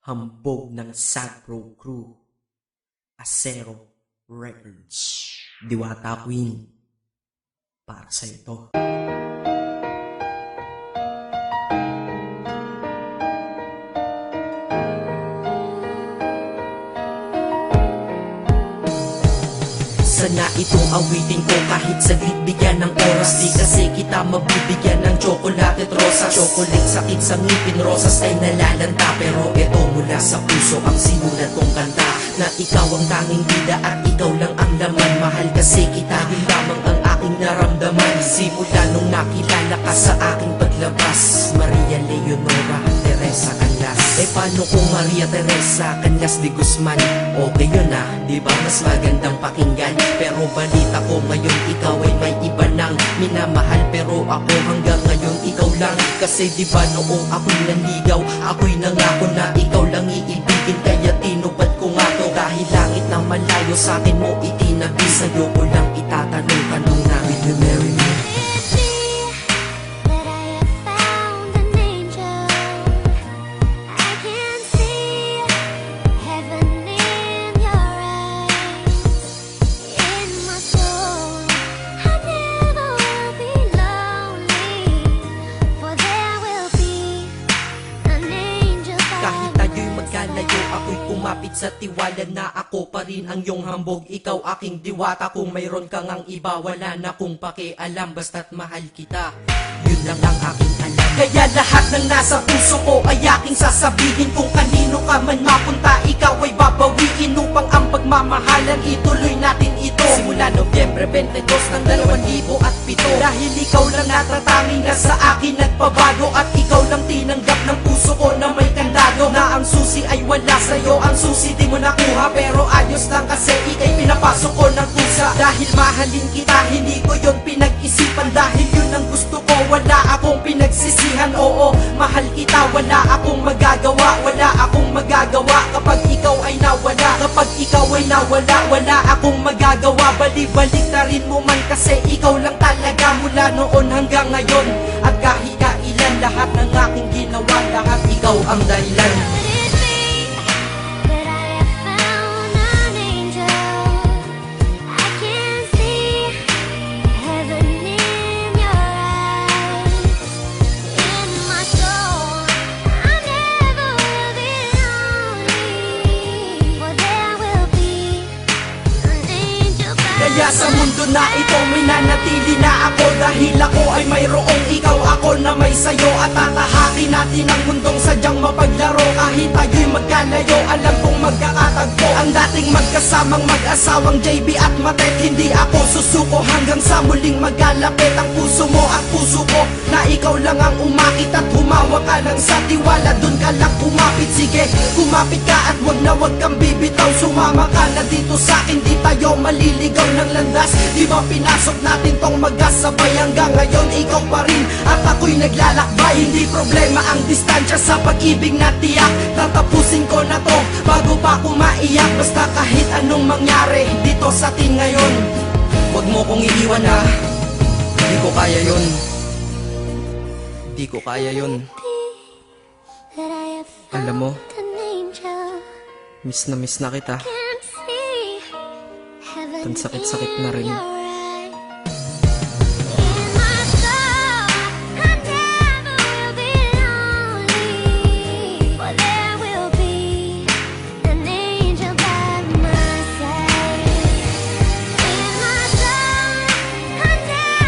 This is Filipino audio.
Hambog ng Sagpro Crew, Acero Records, Diwata Queen, para sa ito. Sana itong awitin ko kahit saglit bigyan ng oras. Di kasi kita mabibigyan ng tsokolate at rosas. Chocolate sakit sa ngipin, rosas ay nalalanta. Pero eto mula sa puso ang sinulat kong kanta, na ikaw ang tanging bida at ikaw lang ang laman. Mahal kasi kita, yun lamang ang aking naramdaman. Simula nung nakilala ka sa aking paglabas, Maria Leonora Teresa Canlas. Eh paano kung Maria Teresa Canlas de Guzman? Okay yun ah, di ba mas magandang pakinggan? Pero balita ko ngayon ikaw ay may iba nang minamahal. Pero ako hanggang ngayon ikaw lang. Kasi di ba noong ako'y nanligaw, ako'y nangako na ikaw lang iibigin. Kaya tinupad ko nga to, dahil langit na malayo sa akin mo itinabi. Sa'yo ko lang itatanong na, will you marry me? Ako'y kumapit sa tiwala na ako pa rin ang iyong hambog. Ikaw aking diwata, kung mayroon kang ang iba, wala na kung pakialam, basta't mahal kita. Yun lang ang aking alam. Kaya lahat ng nasa puso ko ay aking sasabihin. Kung kanino ka man mapunta, ikaw ay babawiin, upang ang pagmamahalan ituloy natin ito. Simula Nobyembre 22 ng 2007, dahil ikaw lang natatanging na sa akin nagpabago. At ikaw lang tinanggap ng puso ko na may kandado, na ang susi ay wala sa'yo, ang susi di mo nakuha. Pero ayos lang kasi ika'y pinapasok ko ng kusa. Dahil mahalin kita, hindi ko yon pinag-isipan. Dahil yun ang gusto ko, wala akong pinagsisihan. Oo, mahal kita, wala akong magagawa. Wala akong magagawa kapag ikaw ay nawala. Kapag ikaw ay nawala, wala akong magagawa. Balik-balik na rin mo man kasi ikaw lang talaga, mula noon hanggang ngayon. At kahit kailan, lahat ng aking ginawa, lahat ikaw ang dahilan. Kaya sa mundo na ito may nanatili na ako, dahil ako ay mayroong ikaw, ako na may sayo. At tatahakin natin ang mundong sadyang mapaglaro. Kahit tayo'y magkalayo, alam kong magkakatagpo. Ang dating magkasamang mag-asawang JB at Matet, hindi ako susuko hanggang sa muling magkalapit ang puso mo at puso ko. Na ikaw lang ang umakit at humawa ka lang sa tiwala, dun ka lang kumapit. Sige, kumapit ka at wag kang bibitaw. Sumama ka na dito sa'kin, di tayo maliligaw ng landas. Di ba pinasok natin tong magkasabay, hanggang ngayon ikaw pa rin at ako'y naglalakbay. Hindi problema ang distansya sa pag-ibig na tiyak. Tatapusin ko na to bago pa ako maiyak. Basta kahit anong mangyari dito sa atin ngayon, wag mo kong iiwan na. Di ko kaya yun. Di ko kaya yun. Alam mo, miss na kita. Ang sakit-sakit na rin.